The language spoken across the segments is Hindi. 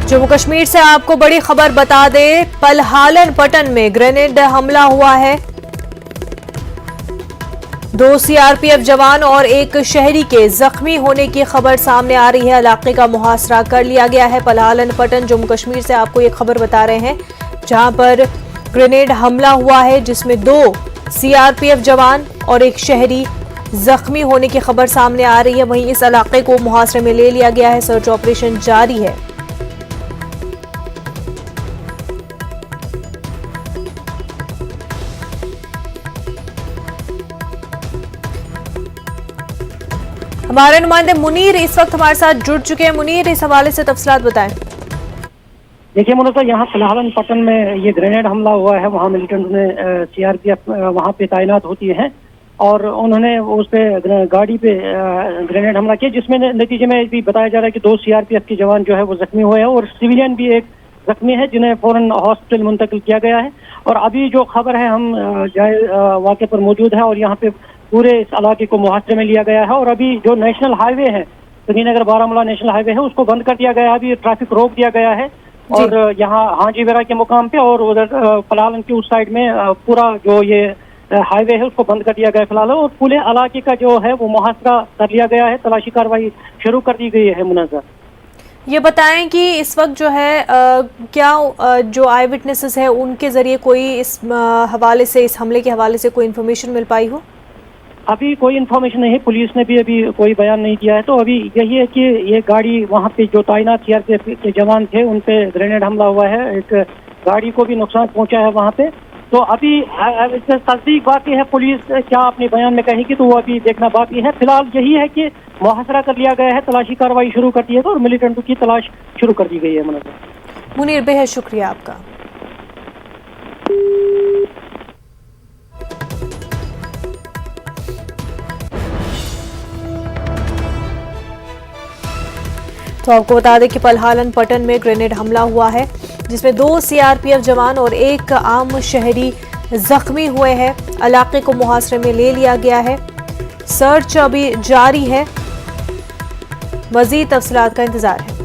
जम्मू कश्मीर से आपको बड़ी खबर बता दें, पलहालन पटन में ग्रेनेड हमला हुआ है। 2 सीआरपीएफ जवान और एक शहरी के जख्मी होने की खबर सामने आ रही है। इलाके का मुहासरा कर लिया गया है। पलहालन पटन जम्मू कश्मीर से आपको ये खबर बता रहे हैं, जहां पर ग्रेनेड हमला हुआ है, जिसमें 2 सीआरपीएफ जवान और एक शहरी जख्मी होने की खबर सामने आ रही है। वहीं इस इलाके को मुहासरे में ले लिया गया है। सर्च ऑपरेशन जारी है। हमारे नुमाइंदे मुनीर इस वक्त हमारे साथ जुड़ चुके हैं। मुनीर, इस हवाले से तफसीलात बताएं। देखिए मुनव्वर, यहाँ पलहालन पटन में ये ग्रेनेड हमला हुआ है। वहाँ मिलिटेंट में सीआरपीएफ वहाँ पे तैनात होती है और उन्होंने उस पे गाड़ी पे ग्रेनेड हमला किया, जिसमें नतीजे में भी बताया जा रहा है कि 2 सीआरपीएफ के जवान जो है वो जख्मी हुए हैं और सिविलियन भी एक जख्मी है, जिन्हें फौरन हॉस्पिटल मुंतकिल किया गया है। और अभी जो खबर है, हम वाक़े पर मौजूद है और यहाँ पे पूरे इस इलाके को मुहासरे में लिया गया है। और अभी जो नेशनल हाईवे है, श्रीनगर बारामूला नेशनल हाईवे है, उसको बंद कर दिया गया है। अभी ट्रैफिक रोक दिया गया है और यहाँ हाजी वेरा के मुकाम पे और उधर पलहालन की उस साइड में पूरा जो ये हाईवे है उसको बंद कर दिया गया है फिलहाल। और पूरे इलाके का जो है वो मुहासरा कर लिया गया है। तलाशी कार्रवाई शुरू कर दी गई है। मुनव्वर, ये बताएं कि इस वक्त जो है क्या जो आई विटनेसेस है उनके जरिए कोई इस हवाले से, इस हमले के हवाले से कोई इन्फॉर्मेशन मिल पाई हो? अभी कोई इन्फॉर्मेशन नहीं है। पुलिस ने भी अभी कोई बयान नहीं दिया है। तो अभी यही है कि ये गाड़ी वहाँ पे जो तैनात सीआरपीएफ के जवान थे उन पे ग्रेनेड हमला हुआ है। एक गाड़ी को भी नुकसान पहुंचा है वहाँ पे। तो अभी तस्दीक बाकी है, पुलिस क्या अपने बयान में कहेगी तो वो अभी देखना बाकी है। फिलहाल यही है कि मुहासरा कर लिया गया है, तलाशी कार्रवाई शुरू कर दी है और मिलिटेंटों की तलाश शुरू कर दी गई है। मुनीर, बेहद शुक्रिया आपका। तो आपको बता दें कि पलहालन पटन में ग्रेनेड हमला हुआ है, जिसमें 2 सीआरपीएफ जवान और एक आम शहरी जख्मी हुए हैं। इलाके को मुहासरे में ले लिया गया है। सर्च अभी जारी है। मजीद तफसीलात का इंतजार है।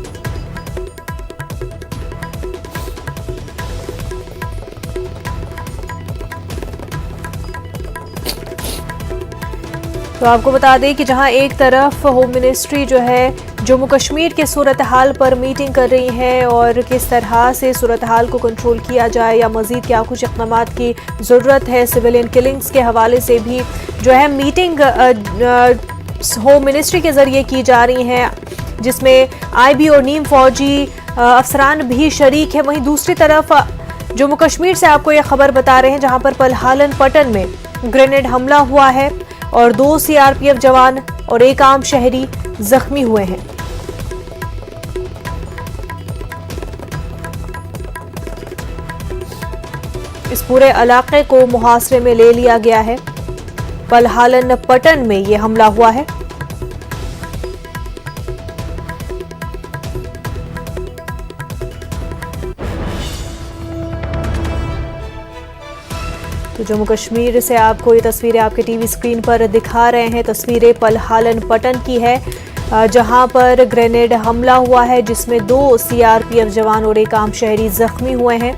तो आपको बता दें कि जहां एक तरफ होम मिनिस्ट्री जो है जम्मू कश्मीर के सूरत हाल पर मीटिंग कर रही है और किस तरह से सूरत हाल को कंट्रोल किया जाए या मजीद क्या कुछ इक़दामात की ज़रूरत है, सिविलियन किलिंग्स के हवाले से भी जो है मीटिंग होम मिनिस्ट्री के ज़रिए की जा रही हैं, जिसमें आईबी और नीम फौजी अफसरान भी शरीक है। वहीं दूसरी तरफ जम्मू कश्मीर से आपको ये खबर बता रहे हैं, जहां पर पलहालन पटन में ग्रेनेड हमला हुआ है और 2 सीआरपीएफ जवान और एक आम शहरी जख्मी हुए हैं। इस पूरे इलाके को मुहासरे में ले लिया गया है। पलहालन पटन में यह हमला हुआ है। तो जम्मू कश्मीर से आपको ये तस्वीरें आपके टीवी स्क्रीन पर दिखा रहे हैं। तस्वीरें पलहालन पटन की है, जहां पर ग्रेनेड हमला हुआ है, जिसमें 2 सीआरपीएफ जवान और एक आम शहरी जख्मी हुए हैं।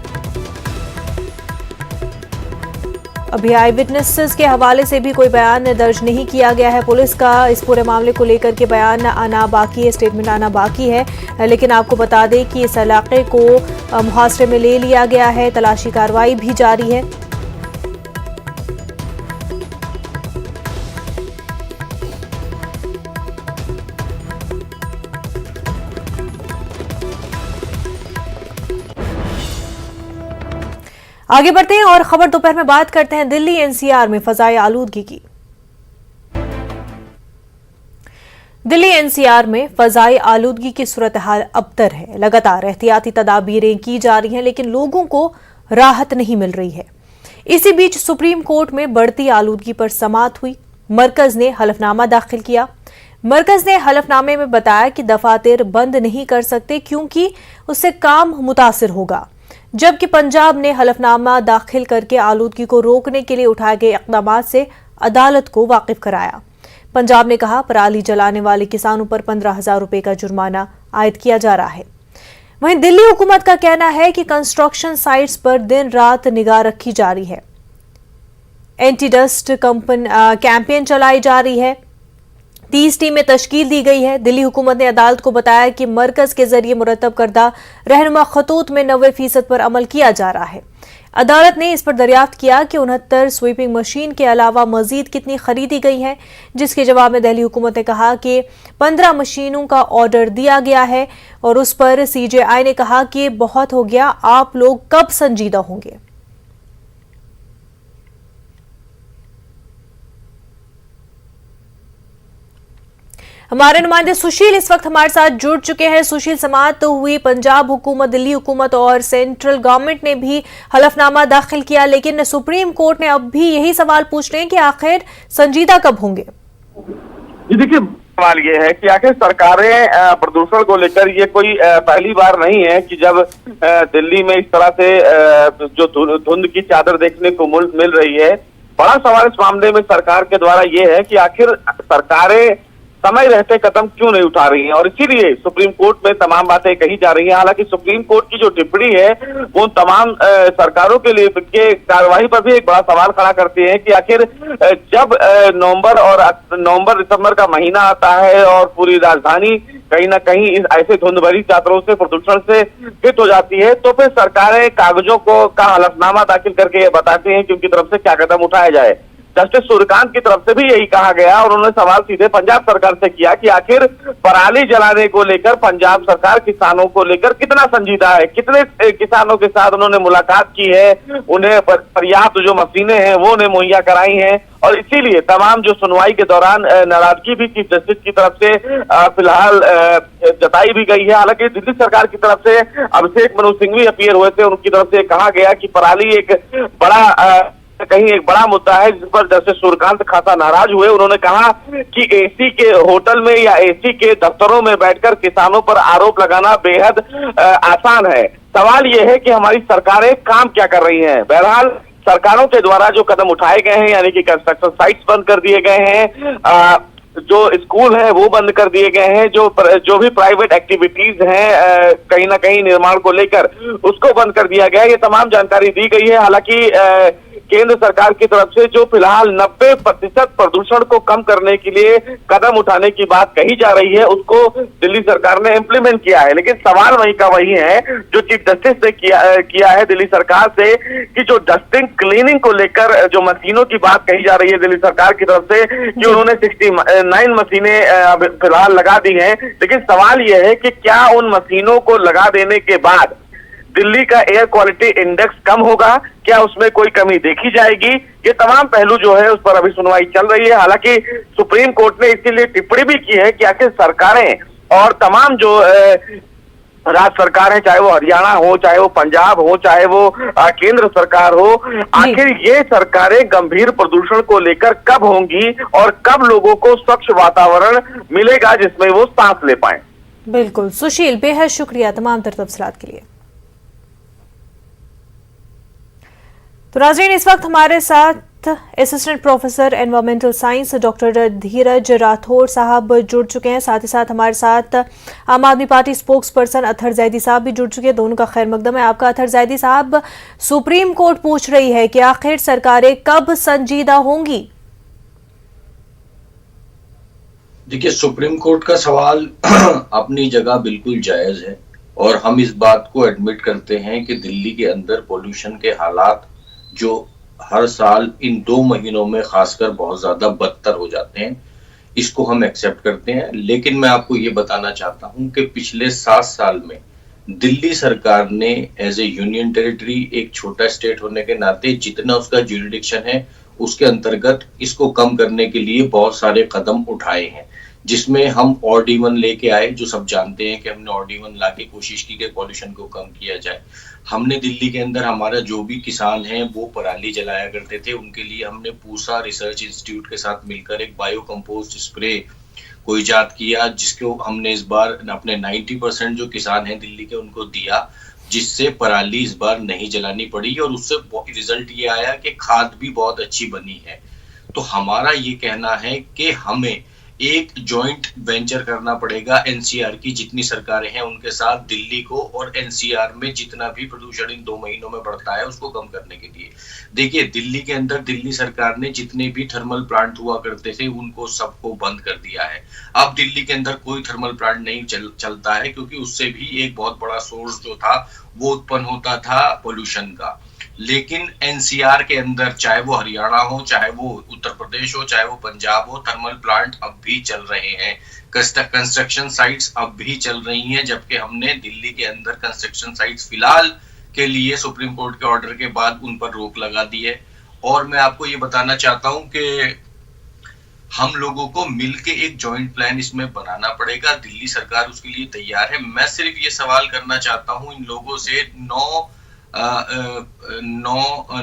अभी आई विटनेसेस के हवाले से भी कोई बयान दर्ज नहीं किया गया है। पुलिस का इस पूरे मामले को लेकर के बयान आना बाकी है, स्टेटमेंट आना बाकी है। लेकिन आपको बता दें कि इस इलाके को मुहासरे में ले लिया गया है। तलाशी कार्रवाई भी जारी है। आगे बढ़ते हैं और खबर दोपहर में बात करते हैं दिल्ली एनसीआर में फजाई आलूदगी की। दिल्ली एनसीआर में फजाई आलूदगी की सूरत हाल अबतर है। लगातार एहतियाती तदाबीरें की जा रही हैं, लेकिन लोगों को राहत नहीं मिल रही है। इसी बीच सुप्रीम कोर्ट में बढ़ती आलूदगी पर समाअत हुई। मरकज ने हलफनामा दाखिल किया। मरकज ने हलफनामे में बताया कि दफातर बंद नहीं कर सकते क्योंकि उससे काम मुतासिर होगा, जबकि पंजाब ने हलफनामा दाखिल करके आलूदगी को रोकने के लिए उठाए गए इक़दामात से अदालत को वाकिफ कराया। पंजाब ने कहा पराली जलाने वाले किसानों पर 15,000 रुपए का जुर्माना आयद किया जा रहा है। वहीं दिल्ली हुकूमत का कहना है कि कंस्ट्रक्शन साइट्स पर दिन रात निगाह रखी जा रही है, एंटी डस्ट कैंपेन चलाई जा रही है, 30 टीमें तश्कील दी गई है। दिल्ली हुकूमत ने अदालत को बताया कि मरकज के जरिए मुरतब करदा रहनुमा खतूत में 90% पर अमल किया जा रहा है। अदालत ने इस पर दरियाफ्त किया कि 69 स्वीपिंग मशीन के अलावा मजीद कितनी खरीदी गई है, जिसके जवाब में दिल्ली हुकूमत ने कहा कि 15 मशीनों का ऑर्डर दिया गया है और उस पर सीजेआई ने कहा कि बहुत हो गया, आप लोग कब संजीदा होंगे। हमारे नुमाइंदे सुशील इस वक्त हमारे साथ जुड़ चुके हैं। सुशील, समाअत तो हुई, पंजाब हुकूमत, दिल्ली हुकूमत और सेंट्रल गवर्नमेंट ने भी हलफनामा दाखिल किया, लेकिन सुप्रीम कोर्ट ने अब भी यही सवाल पूछ रहे हैं कि आखिर संजीदा कब होंगे। जी देखिए, सवाल ये है कि आखिर सरकारें प्रदूषण को लेकर ये कोई पहली बार नहीं है कि जब दिल्ली में इस तरह से जो धुंध की चादर देखने को मिल रही है। बड़ा सवाल इस मामले में सरकार के द्वारा ये है कि आखिर सरकारें समय रहते कदम क्यों नहीं उठा रही हैं, और इसीलिए सुप्रीम कोर्ट में तमाम बातें कही जा रही हैं। हालांकि सुप्रीम कोर्ट की जो टिप्पणी है वो तमाम सरकारों के लिए के कार्यवाही पर भी एक बड़ा सवाल खड़ा करती है कि आखिर जब नवंबर दिसंबर का महीना आता है और पूरी राजधानी कहीं ना कहीं इस ऐसे धुंध भरी चादरों से, प्रदूषण से हिट हो जाती है, तो फिर सरकारें कागजों का हलफनामा दाखिल करके ये बताती हैं कि उनकी तरफ से क्या कदम उठाया जाए। जस्टिस सूर्यकांत की तरफ से भी यही कहा गया और उन्होंने सवाल सीधे पंजाब सरकार से किया कि आखिर पराली जलाने को लेकर पंजाब सरकार किसानों को लेकर कितना संजीदा है, कितने किसानों के साथ उन्होंने मुलाकात की है, उन्हें पर्याप्त जो मशीनें हैं वो उन्हें मुहैया कराई हैं, और इसीलिए तमाम जो सुनवाई के दौरान नाराजगी भी चीफ जस्टिस की तरफ से फिलहाल जताई भी गई है। हालांकि दिल्ली सरकार की तरफ से अभिषेक मनु सिंघवी अपीयर हुए थे, उनकी तरफ से कहा गया कि पराली एक बड़ा मुद्दा है जिस पर जस्टिस सूर्यकांत खासा नाराज हुए। उन्होंने कहा कि एसी के होटल में या एसी के दफ्तरों में बैठकर किसानों पर आरोप लगाना बेहद आसान है। सवाल यह है कि हमारी सरकारें काम क्या कर रही हैं। बहरहाल सरकारों के द्वारा जो कदम उठाए गए हैं, यानी कि कंस्ट्रक्शन साइट्स बंद कर दिए गए हैं, जो स्कूल है वो बंद कर दिए गए हैं, जो भी प्राइवेट एक्टिविटीज हैं कहीं ना कहीं निर्माण को लेकर उसको बंद कर दिया गया है, ये तमाम जानकारी दी गई है। हालांकि केंद्र सरकार की तरफ से जो फिलहाल 90% प्रदूषण को कम करने के लिए कदम उठाने की बात कही जा रही है, उसको दिल्ली सरकार ने इम्प्लीमेंट किया है। लेकिन सवाल वही का वही है जो चीफ जस्टिस ने किया है दिल्ली सरकार से, कि जो डस्टिंग क्लीनिंग को लेकर जो मशीनों की बात कही जा रही है दिल्ली सरकार की तरफ से, कि उन्होंने 69 मशीनें फिलहाल लगा दी हैं। लेकिन सवाल यह है कि क्या उन मशीनों को लगा देने के बाद दिल्ली का एयर क्वालिटी इंडेक्स कम होगा, क्या उसमें कोई कमी देखी जाएगी? ये तमाम पहलू जो है उस पर अभी सुनवाई चल रही है। हालांकि सुप्रीम कोर्ट ने इसीलिए टिप्पणी भी की है कि आखिर सरकारें और तमाम जो राज्य सरकार है, चाहे वो हरियाणा हो, चाहे वो पंजाब हो, चाहे वो केंद्र सरकार हो, आखिर ये सरकारें गंभीर प्रदूषण को लेकर कब होंगी और कब लोगों को स्वच्छ वातावरण मिलेगा जिसमें वो सांस ले पाए। बिल्कुल सुशील, बेहद शुक्रिया तमाम तफसीलात के लिए। तो नाज़रीन, इस वक्त हमारे साथ assistant professor environmental science doctor Dheeraj Rathore साहब जुड़ चुके हैं। साथ ही साथ हमारे साथ आम आदमी party spokes person Athar Zaidi साहब भी जुड़ चुके हैं। दोनों का खैर मकदम है आपका। अतहर जैदी साहब, सुप्रीम कोर्ट पूछ रही है कि आखिर सरकारें कब संजीदा होंगी? देखिए, सुप्रीम कोर्ट का सवाल अपनी जगह बिल्कुल जायज है और हम इस बात को एडमिट करते हैं कि दिल्ली के अंदर पोल्यूशन के हालात जो हर साल इन 2 महीनों में खासकर बहुत ज्यादा बदतर हो जाते हैं, इसको हम एक्सेप्ट करते हैं। लेकिन मैं आपको ये बताना चाहता हूं कि पिछले 7 साल में दिल्ली सरकार ने एज ए यूनियन टेरिटरी, एक छोटा स्टेट होने के नाते, जितना उसका ज्यूरिडिक्शन है उसके अंतर्गत इसको कम करने के लिए बहुत सारे कदम उठाए हैं, जिसमें हम OD1 लेके आए। जो सब जानते हैं कि हमने OD1 लाके कोशिश की कि पॉल्यूशन को कम किया जाए। हमने दिल्ली के अंदर हमारा जो भी किसान हैं वो पराली जलाया करते थे, उनके लिए हमने पूसा रिसर्च इंस्टीट्यूट के साथ मिलकर एक बायो कंपोस्ट स्प्रे को इजाद किया, जिसको हमने इस बार अपने 90% जो किसान हैं दिल्ली के उनको दिया, जिससे पराली इस बार नहीं जलानी पड़ी और उससे रिजल्ट ये आया कि खाद भी बहुत अच्छी बनी है। तो हमारा ये कहना है कि हमें एक जॉइंट वेंचर करना पड़ेगा एनसीआर की जितनी सरकारें हैं उनके साथ, दिल्ली को और एनसीआर में जितना भी प्रदूषण इन 2 महीनों में बढ़ता है उसको कम करने के लिए। देखिए, दिल्ली के अंदर दिल्ली सरकार ने जितने भी थर्मल प्लांट हुआ करते थे उनको सबको बंद कर दिया है। अब दिल्ली के अंदर कोई थर्मल प्लांट नहीं चलता है, क्योंकि उससे भी एक बहुत बड़ा सोर्स जो था वो उत्पन्न होता था पोल्यूशन का। लेकिन एनसीआर के अंदर, चाहे वो हरियाणा हो, चाहे वो उत्तर प्रदेश हो, चाहे वो पंजाब हो, थर्मल प्लांट अब भी चल रहे हैं। कंस्ट्रक्शन साइट्स अब भी चल रही हैं, जबकि हमने दिल्ली के अंदर कंस्ट्रक्शन साइट्स फिलहाल के लिए सुप्रीम कोर्ट के ऑर्डर के बाद उन पर रोक लगा दी है। और मैं आपको ये बताना चाहता हूं कि हम लोगों को मिलके एक जॉइंट प्लान इसमें बनाना पड़ेगा। दिल्ली सरकार उसके लिए तैयार है। मैं सिर्फ ये सवाल करना चाहता हूं इन लोगों से, 9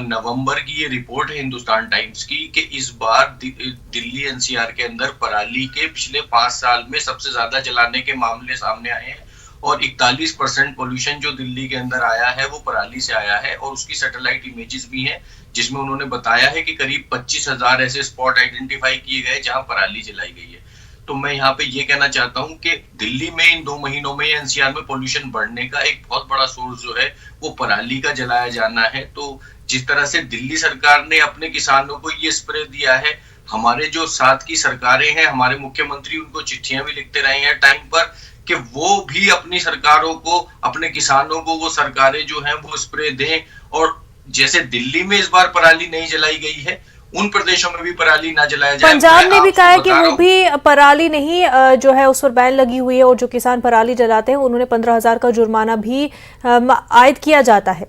नवंबर की ये रिपोर्ट है हिंदुस्तान टाइम्स की कि इस बार दिल्ली एनसीआर के अंदर पराली के पिछले 5 साल में सबसे ज्यादा जलाने के मामले सामने आए हैं और 41% पोल्यूशन जो दिल्ली के अंदर आया है वो पराली से आया है। और उसकी सैटेलाइट इमेजेस भी हैं जिसमें उन्होंने बताया है कि करीब 25,000 ऐसे स्पॉट आइडेंटिफाई किए गए जहां पराली जलाई गई है। तो मैं यहाँ पे ये कहना चाहता हूँ कि दिल्ली में इन 2 महीनों में एनसीआर में पोल्यूशन बढ़ने का एक बहुत बड़ा सोर्स जो है वो पराली का जलाया जाना है। तो जिस तरह से दिल्ली सरकार ने अपने किसानों को ये स्प्रे दिया है, हमारे जो साथ की सरकारें हैं, हमारे मुख्यमंत्री उनको चिट्ठियां भी लिखते रहे हैं टाइम पर कि वो भी अपनी सरकारों को, अपने किसानों को वो सरकारें जो हैं वो स्प्रे दें। और जैसे दिल्ली में इस बार पराली नहीं जलाई गई है, उन प्रदेशों में भी पराली ना जलाया जाए। पंजाब ने भी कहा है कि वो भी पराली नहीं जो है उस पर बैन लगी हुई है और जो किसान पराली जलाते हैं उन्होंने 15,000 का जुर्माना भी आयद किया जाता है।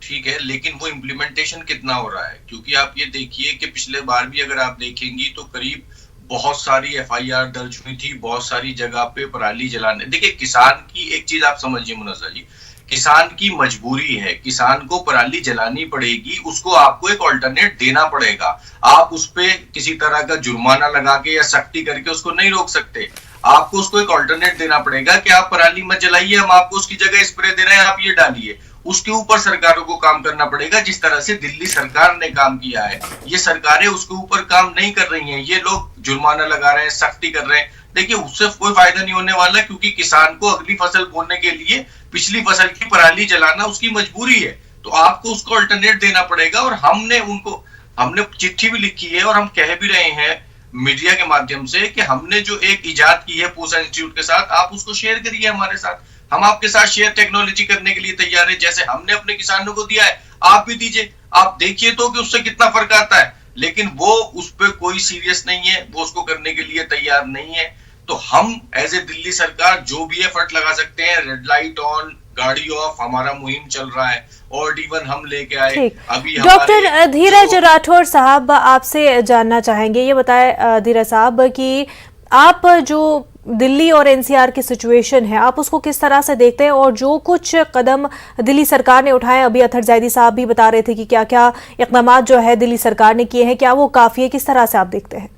ठीक है, लेकिन वो इम्प्लीमेंटेशन कितना हो रहा है? क्योंकि आप ये देखिए कि पिछले बार भी अगर आप देखेंगी तो करीब बहुत सारी एफआईआर दर्ज हुई थी, बहुत सारी जगह पे पराली जलाने। देखिए, किसान की एक चीज आप समझिए मुनव्वर जी, किसान की मजबूरी है, किसान को पराली जलानी पड़ेगी, उसको आपको एक ऑल्टरनेट देना पड़ेगा। आप उस पे किसी तरह का जुर्माना लगा के या सख्ती करके उसको नहीं रोक सकते। आपको उसको एक ऑल्टरनेट देना पड़ेगा कि आप पराली मत जलाइए, हम आपको उसकी जगह स्प्रे दे रहे हैं, आप ये डालिए। उसके ऊपर सरकारों को काम करना पड़ेगा, जिस तरह से दिल्ली सरकार ने काम किया है। ये सरकारें उसके ऊपर काम नहीं कर रही हैं, ये लोग जुर्माना लगा रहे हैं, सख्ती कर रहे हैं। देखिए, उससे कोई फायदा नहीं होने वाला, क्योंकि किसान को अगली फसल बोने के लिए पिछली फसल की पराली जलाना उसकी मजबूरी है। तो आपको उसको अल्टरनेट देना पड़ेगा। और हमने चिट्ठी भी लिखी है और हम कह भी रहे हैं मीडिया के माध्यम से कि हमने जो एक इजाद की है पूसा इंस्टीट्यूट के साथ, आप उसको शेयर करिए हमारे साथ। हम आपके साथ शेयर टेक्नोलॉजी करने के लिए तैयार है। जैसे हमने अपने किसानों को दिया है, आप भी दीजिए। आप देखिए तो कि उससे कितना फर्क आता है। लेकिन वो उस पर कोई सीरियस नहीं है, वो उसको करने के लिए तैयार नहीं है। तो हम एज ए दिल्ली सरकार जो भी एफर्ट लगा सकते हैं, रेड लाइट ऑन, गाड़ी ऑफ, हमारा मुहिम चल रहा है और D1 हम लेके आए। अभी डॉक्टर धीरज राठौर साहब, आपसे जानना चाहेंगे, ये बताएं धीरज साहब कि आप जो दिल्ली और एनसीआर की सिचुएशन है, आप उसको किस तरह से देखते हैं और जो कुछ कदम दिल्ली सरकार ने उठाए, अभी अतहर जैदी साहब भी बता रहे थे कि क्या क्या इक़दाम जो है दिल्ली सरकार ने किए हैं, क्या वो काफी है? किस तरह से आप देखते हैं?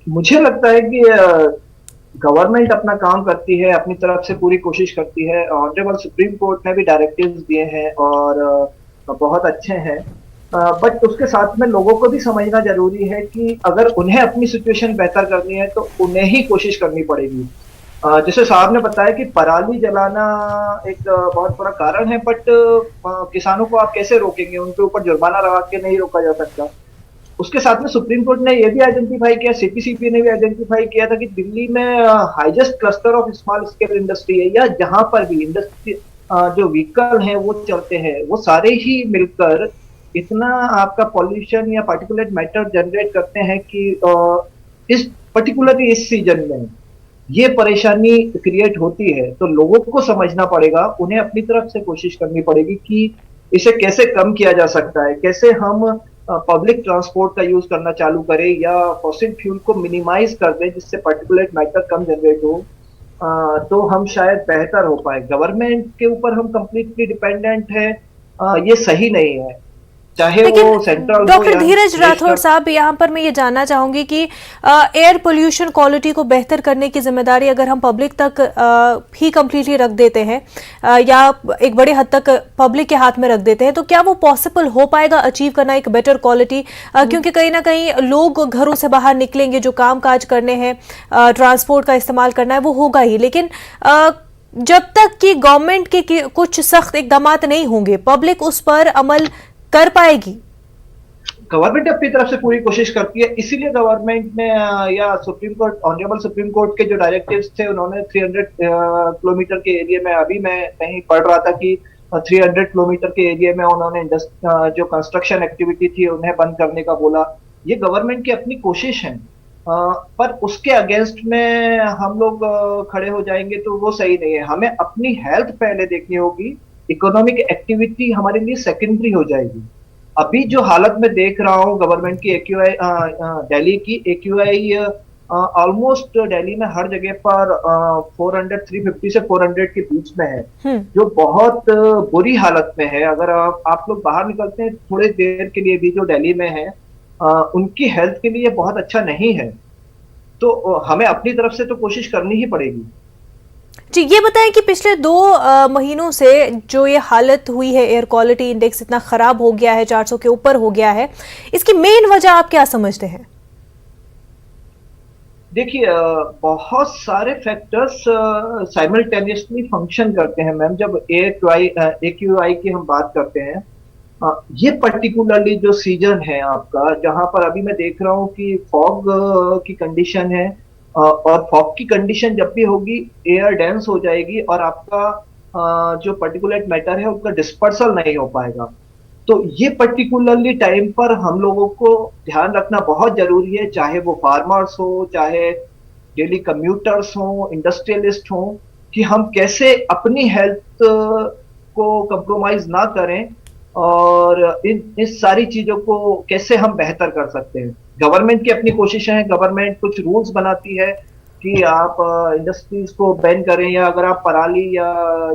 मुझे लगता है कि गवर्नमेंट अपना काम करती है, अपनी तरफ से पूरी कोशिश करती है। ऑनरेबल सुप्रीम कोर्ट ने भी डायरेक्टिव्स दिए हैं और बहुत अच्छे हैं, बट उसके साथ में लोगों को भी समझना जरूरी है कि अगर उन्हें अपनी सिचुएशन बेहतर करनी है तो उन्हें ही कोशिश करनी पड़ेगी। जैसे साहब ने बताया कि पराली जलाना एक बहुत बड़ा कारण है, बट किसानों को आप कैसे रोकेंगे? उनके ऊपर जुर्माना लगा के नहीं रोका जा सकता। उसके साथ में सुप्रीम कोर्ट ने यह भी आइडेंटिफाई किया, सीपीसीपी ने भी आइडेंटिफाई किया था कि दिल्ली में highest cluster of small scale industry है, या जहां पर भी इंडस्ट्री जो व्हीकल हैं वो चलते हैं, वो सारे ही मिलकर इतना आपका पॉल्यूशन या पार्टिकुलेट मैटर जनरेट करते हैं कि इस पर्टिकुलरली इस सीजन में ये परेशानी क्रिएट होती है। तो लोगों को समझना पड़ेगा, उन्हें अपनी तरफ से कोशिश करनी पड़ेगी कि इसे कैसे कम किया जा सकता है, कैसे हम पब्लिक ट्रांसपोर्ट का यूज करना चालू करें या फॉसिल फ्यूल को मिनिमाइज कर दें जिससे पार्टिकुलेट मैटर कम जनरेट हो, तो हम शायद बेहतर हो पाए। गवर्नमेंट के ऊपर हम कंप्लीटली डिपेंडेंट है, ये सही नहीं है। चाहे लेकिन वो सेंट्रल हो डॉक्टर या धीरज राठौड़ नेशनल। साहब, यहाँ पर मैं ये जानना चाहूंगी कि एयर पोल्यूशन क्वालिटी को बेहतर करने की जिम्मेदारी अगर हम पब्लिक तक ही कम्प्लीटली रख देते हैं या एक बड़े हद तक पब्लिक के हाथ में रख देते हैं, तो क्या वो पॉसिबल हो पाएगा अचीव करना एक बेटर क्वालिटी? क्योंकि कहीं ना कहीं लोग घरों से बाहर निकलेंगे, जो काम काज करने हैं, ट्रांसपोर्ट का इस्तेमाल करना है, वो होगा ही, लेकिन जब तक कि गवर्नमेंट के कुछ सख्त इकदामात नहीं होंगे, पब्लिक उस पर अमल कर पाएगी? गवर्नमेंट अपनी तरफ से पूरी कोशिश करती है, इसीलिए गवर्नमेंट ने या supreme court, honourable supreme court के जो डायरेक्टिव्स थे, उन्होंने 300 किलोमीटर के एरिया में, अभी मैं कहीं पढ़ रहा था कि 300 किलोमीटर के एरिया में उन्होंने जो कंस्ट्रक्शन एक्टिविटी थी उन्हें बंद करने का बोला। ये गवर्नमेंट की अपनी कोशिश है, पर उसके अगेंस्ट में हम लोग खड़े हो जाएंगे तो वो सही नहीं है। हमें अपनी हेल्थ पहले देखनी होगी, इकोनॉमिक एक्टिविटी हमारे लिए सेकेंडरी हो जाएगी। अभी जो हालत में देख रहा हूँ गवर्नमेंट की AQI, दिल्ली की AQI ऑलमोस्ट दिल्ली में हर जगह पर 350 से 400 के बीच में है, जो बहुत बुरी हालत में है। अगर आप लोग बाहर निकलते हैं थोड़ी देर के लिए भी, जो दिल्ली में है, उनकी हेल्थ के लिए बहुत अच्छा नहीं है। तो हमें अपनी तरफ से तो कोशिश करनी ही पड़ेगी। जी, ये बताएं कि पिछले 2 महीनों से जो ये हालत हुई है, एयर क्वालिटी इंडेक्स इतना खराब हो गया है, 400 के ऊपर हो गया है, इसकी मेन वजह आप क्या समझते हैं? देखिए, बहुत सारे फैक्टर्स साइमल्टेनियसली फंक्शन करते हैं मैम। जब AQI की हम बात करते हैं, ये पर्टिकुलरली जो सीजन है आपका, जहां पर अभी मैं देख रहा हूं कि फॉग की कंडीशन है, और फॉग की कंडीशन जब भी होगी एयर डेंस हो जाएगी और आपका जो पर्टिकुलेट मैटर है उसका डिस्पर्सल नहीं हो पाएगा। तो ये पर्टिकुलरली टाइम पर हम लोगों को ध्यान रखना बहुत जरूरी है, चाहे वो फार्मर्स हो, चाहे डेली कम्यूटर्स हो, इंडस्ट्रियलिस्ट हो, कि हम कैसे अपनी हेल्थ को कंप्रोमाइज ना करें और इस सारी चीजों को कैसे हम बेहतर कर सकते हैं। गवर्नमेंट की अपनी कोशिशें हैं, गवर्नमेंट कुछ रूल्स बनाती है कि आप इंडस्ट्रीज को बैन करें, या अगर आप पराली या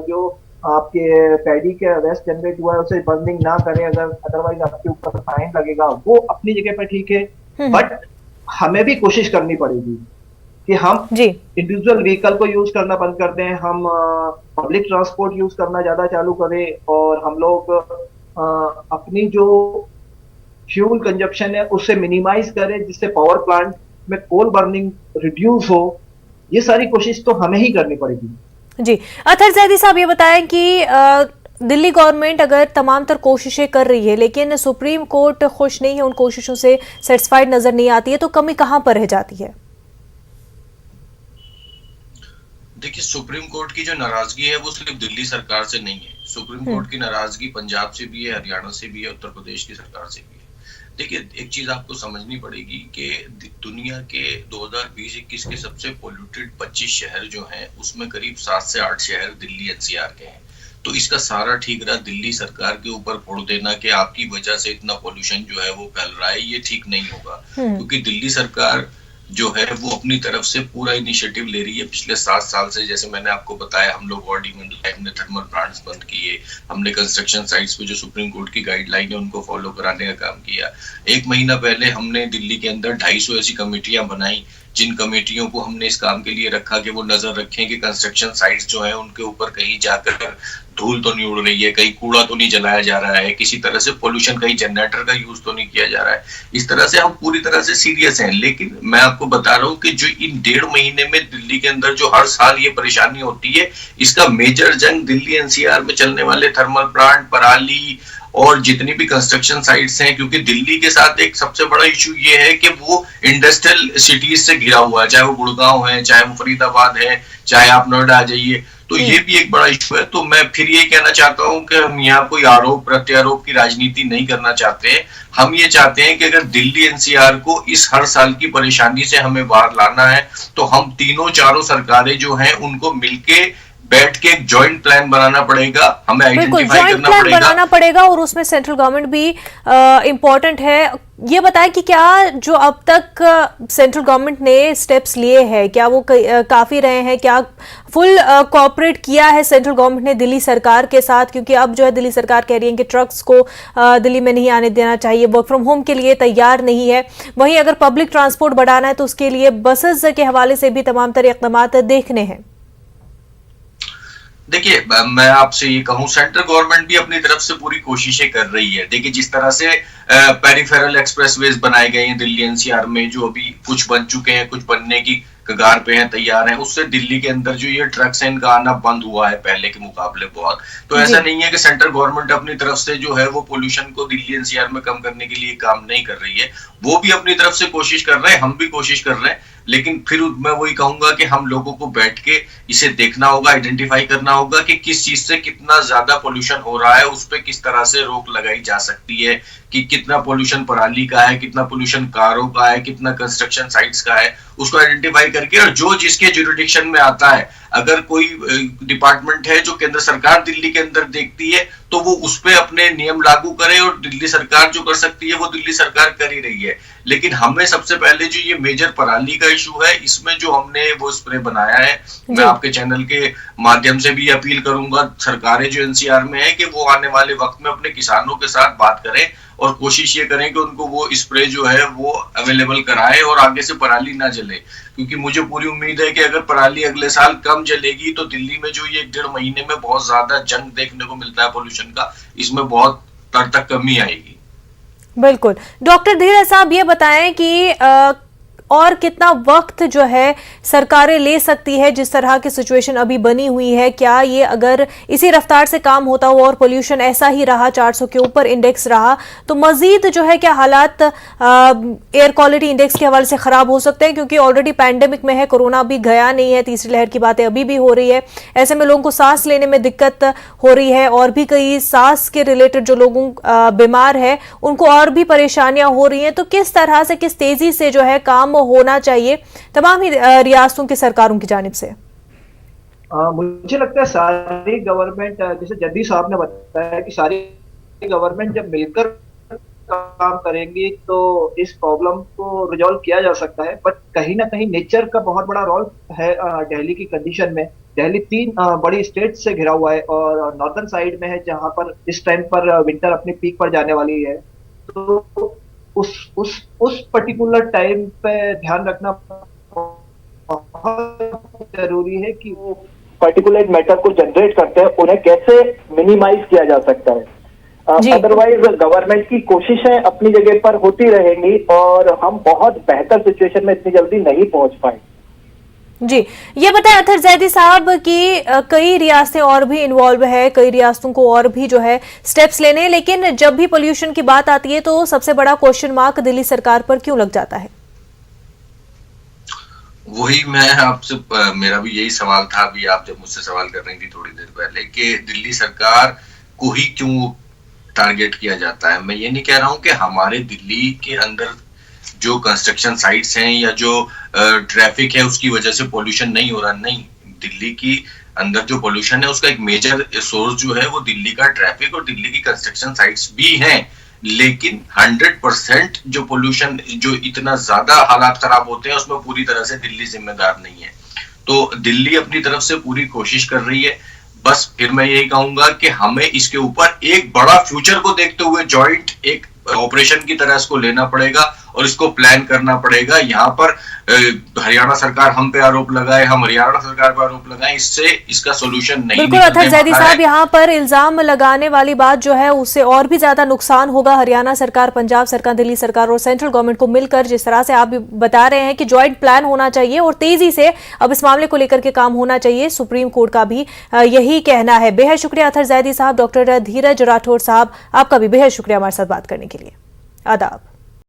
जो आपके पैडी के वेस्ट जनरेट हुआ है उसे बर्निंग ना करें, अगर अदरवाइज आपके ऊपर फाइन लगेगा। वो अपनी जगह पर ठीक है, बट हमें भी कोशिश करनी पड़ेगी कि हम इंडिविजुअल व्हीकल को यूज करना बंद कर दें, हम पब्लिक ट्रांसपोर्ट यूज करना ज्यादा चालू करें, और हम लोग अपनी जो फ्यूल कंजप्शन है उसे मिनिमाइज करें, जिससे पावर प्लांट में कोल बर्निंग रिड्यूस हो। ये सारी कोशिश तो हमें ही करनी पड़ेगी। जी, अतहर जैदी साहब, ये बताएं कि दिल्ली गवर्नमेंट अगर तमाम तर कोशिशें कर रही है, लेकिन सुप्रीम कोर्ट खुश नहीं है, उन कोशिशों से सेटिस्फाइड नजर नहीं आती है, तो कमी कहां पर रह जाती है? देखिए, सुप्रीम कोर्ट की जो नाराजगी है वो सिर्फ दिल्ली सरकार से नहीं है। सुप्रीम कोर्ट की नाराजगी पंजाब से भी है, हरियाणा से भी है, उत्तर प्रदेश की सरकार से भी है। देखिए, एक चीज आपको समझनी पड़ेगी कि दुनिया के 2020-21 के सबसे पोल्यूटेड 25 शहर जो हैं, उसमें करीब 7 से 8 शहर दिल्ली NCR के हैं। तो इसका सारा ठीक रहा दिल्ली सरकार के ऊपर फोड़ देना कि आपकी वजह से इतना पोल्यूशन जो है वो फैल रहा है, ये ठीक नहीं होगा। क्योंकि दिल्ली सरकार जो है वो अपनी तरफ से पूरा इनिशिएटिव ले रही है। पिछले 7 साल से, जैसे मैंने आपको बताया, हम लोग ऑडी मंडल हमने थर्मल प्लांट्स बंद किए, हमने कंस्ट्रक्शन साइट्स पे जो सुप्रीम कोर्ट की गाइडलाइन है उनको फॉलो कराने का काम किया। 1 महीना पहले हमने दिल्ली के अंदर 250 ऐसी कमेटियां बनाई, जिन कमेटियों को हमने इस काम के लिए रखा कि वो नजर रखें कि कंस्ट्रक्शन साइट्स जो है उनके ऊपर कहीं जाकर धूल तो नहीं उड़ रही है, कहीं कूड़ा तो नहीं जलाया जा रहा है, किसी तरह से पोल्यूशन, कहीं जनरेटर का यूज तो नहीं किया जा रहा है। इस तरह से हम पूरी तरह से सीरियस हैं। लेकिन मैं आपको बता रहा हूं कि जो इन 1.5 महीने में दिल्ली के अंदर जो हर साल ये परेशानी होती है, इसका मेजर जंग दिल्ली NCR में चलने वाले थर्मल प्लांट, पराली और जितनी भी कंस्ट्रक्शन साइट्स हैं, क्योंकि दिल्ली के साथ एक सबसे बड़ा इशू ये है कि वो इंडस्ट्रियल सिटीज से घिरा हुआ है, चाहे वो गुड़गांव है, चाहे वो फरीदाबाद है, चाहे आप नोएडा आ जाइए, तो ये भी एक बड़ा इशू है। तो मैं फिर ये कहना चाहता हूं कि हम यहाँ कोई आरोप प्रत्यारोप की राजनीति नहीं करना चाहते हैं। हम ये चाहते हैं कि अगर दिल्ली NCR को इस हर साल की परेशानी से हमें बाहर लाना है, तो हम तीनों चारों सरकारें जो हैं उनको मिलके बैठ के एक जॉइंट प्लान बनाना पड़ेगा, हमें बिल्कुल आइडेंटिफाई जॉइंट करना प्लान पड़ेगा। बनाना पड़ेगा और उसमें सेंट्रल गवर्नमेंट भी इम्पोर्टेंट है। ये बताएं कि क्या जो अब तक सेंट्रल गवर्नमेंट ने स्टेप्स लिए हैं क्या वो काफी रहे हैं, क्या फुल कोऑपरेट किया है सेंट्रल गवर्नमेंट ने दिल्ली सरकार के साथ? क्योंकि अब जो है दिल्ली सरकार कह रही है कि ट्रक्स को दिल्ली में नहीं आने देना चाहिए, वर्क फ्रॉम होम के लिए तैयार नहीं है। वहीं अगर पब्लिक ट्रांसपोर्ट बढ़ाना है तो उसके लिए बसेस के हवाले से भी तमाम तरह इक़दाम देखने हैं। देखिए, मैं आपसे ये कहूं, सेंट्रल गवर्नमेंट भी अपनी तरफ से पूरी कोशिशें कर रही है। देखिए, जिस तरह से पेरिफेरल एक्सप्रेसवेज बनाए गए हैं दिल्ली एनसीआर में, जो अभी कुछ बन चुके हैं, कुछ बनने की कगार पे हैं, तैयार हैं, उससे दिल्ली के अंदर जो ये ट्रक्स हैं इनका आना बंद हुआ है पहले के मुकाबले बहुत। तो ऐसा नहीं है कि सेंट्रल गवर्नमेंट अपनी तरफ से जो है वो पोल्यूशन को दिल्ली एनसीआर में कम करने के लिए काम नहीं कर रही है। वो भी अपनी तरफ से कोशिश कर रहे हैं, हम भी कोशिश कर रहे हैं, लेकिन फिर मैं वही कहूंगा कि हम लोगों को बैठ के इसे देखना होगा, आइडेंटिफाई करना होगा कि किस चीज से कितना ज्यादा पोल्यूशन हो रहा है, उस पर किस तरह से रोक लगाई जा सकती है, कि कितना पोल्यूशन पराली का है, कितना पोल्यूशन कारों का है, कितना कंस्ट्रक्शन साइट्स का है, उसको आइडेंटिफाई करके, और जो जिसके ज्यूरिडिक्शन में आता है, अगर कोई डिपार्टमेंट है जो केंद्र सरकार दिल्ली के अंदर देखती है तो वो उस पे अपने नियम लागू करे, और दिल्ली सरकार जो कर सकती है वो दिल्ली सरकार कर ही रही है। लेकिन हमें सबसे पहले जो ये मेजर पराली का इशू है, इसमें जो हमने वो स्प्रे बनाया है, मैं आपके चैनल के माध्यम से भी अपील करूंगा सरकारें जो एनसीआर में है कि वो आने वाले वक्त में अपने किसानों के साथ बात करें और कोशिश ये करें कि उनको वो स्प्रे जो है वो अवेलेबल कराए और आगे से पराली ना जले। क्योंकि मुझे पूरी उम्मीद है कि अगर पराली अगले साल कम जलेगी तो दिल्ली में जो ये 1.5 महीने में बहुत ज्यादा जंग देखने को मिलता है पोल्यूशन का, इसमें बहुत तर तक कमी आएगी। बिल्कुल। डॉक्टर धीरज साहब ये बताएं कि और कितना वक्त जो है सरकारें ले सकती है, जिस तरह की सिचुएशन अभी बनी हुई है, क्या ये अगर इसी रफ्तार से काम होता हुआ और पोल्यूशन ऐसा ही रहा, 400 के ऊपर इंडेक्स रहा, तो मजीद जो है क्या हालात एयर क्वालिटी इंडेक्स के हवाले से खराब हो सकते हैं? क्योंकि ऑलरेडी पैंडेमिक में है, कोरोना अभी गया नहीं है, तीसरी लहर की बातें अभी भी हो रही है, ऐसे में लोगों को सांस लेने में दिक्कत हो रही है, और भी कई सांस के रिलेटेड जो लोगों बीमार है उनको और भी परेशानियां हो रही हैं। तो किस तरह से, किस तेजी से जो है काम होना चाहिए तमाम ही रियासतों की सरकारों की जानिब से? मुझे लगता है सारी गवर्नमेंट, जैसे जद्दी साहब ने बताया कि सारी गवर्नमेंट जब मिलकर काम करेंगी तो इस प्रॉब्लम को रिजॉल्व किया जा सकता है। बट कहीं ना कहीं नेचर का बहुत बड़ा रोल है दिल्ली की कंडीशन में। दिल्ली 3 बड़ी स्टेट से घिरा हुआ है और नॉर्दर्न साइड में है, जहां पर इस टाइम पर विंटर अपने पीक पर जाने वाली है। तो उस पर्टिकुलर टाइम पे ध्यान रखना बहुत जरूरी है कि वो पर्टिकुलर मैटर को जनरेट करते हैं, उन्हें कैसे मिनिमाइज किया जा सकता है। अदरवाइज गवर्नमेंट की कोशिशें अपनी जगह पर होती रहेंगी और हम बहुत बेहतर सिचुएशन में इतनी जल्दी नहीं पहुंच पाएंगे। जी, ये बताएं अतहर जैदी साहब कि कई रियासतें और भी इन्वॉल्व है, कई रियासतों को और भी जो है स्टेप्स लेने हैं, लेकिन जब भी पोल्यूशन की बात आती है तो सबसे बड़ा क्वेश्चन मार्क दिल्ली सरकार पर क्यों लग जाता है? वही मैं आपसे, मेरा भी यही सवाल था अभी आप जब मुझसे सवाल कर रही थी थोड़ी देर पहले, कि दिल्ली सरकार को ही क्यों टारगेट किया जाता है। मैं ये नहीं कह रहा हूं कि हमारे दिल्ली के अंदर जो कंस्ट्रक्शन साइट्स हैं या जो ट्रैफिक है उसकी वजह से पोल्यूशन नहीं हो रहा, नहीं। दिल्ली की अंदर जो पोल्यूशन है उसका एक मेजर सोर्स जो है वो दिल्ली का ट्रैफिक और दिल्ली की कंस्ट्रक्शन साइट्स भी हैं। लेकिन 100% जो पोल्यूशन, जो इतना ज्यादा हालात खराब होते हैं, उसमें पूरी तरह से दिल्ली जिम्मेदार नहीं है। तो दिल्ली अपनी तरफ से पूरी कोशिश कर रही है। बस फिर मैं यही कहूंगा कि हमें इसके ऊपर एक बड़ा फ्यूचर को देखते हुए जॉइंट एक ऑपरेशन की तरह इसको लेना पड़ेगा और इसको प्लान करना पड़ेगा। यहाँ पर हरियाणा सरकार हम पे आरोप लगाए, हम हरियाणा सरकार पर आरोप लगाए, इससे इसका सोल्यूशन नहीं। बिल्कुल अतहर जैदी साहब, यहाँ पर इल्जाम लगाने वाली बात जो है उससे और भी ज्यादा नुकसान होगा। हरियाणा सरकार, पंजाब सरकार, दिल्ली सरकार और सेंट्रल गवर्नमेंट को मिलकर जिस तरह से आप भी बता रहे हैं कि जॉइंट प्लान होना चाहिए और तेजी से अब इस मामले को लेकर के काम होना चाहिए, सुप्रीम कोर्ट का भी यही कहना है। बेहद शुक्रिया अतहर जैदी साहब। डॉक्टर धीरज राठौर साहब, आपका भी बेहद शुक्रिया हमारे साथ बात करने के लिए। आदाब।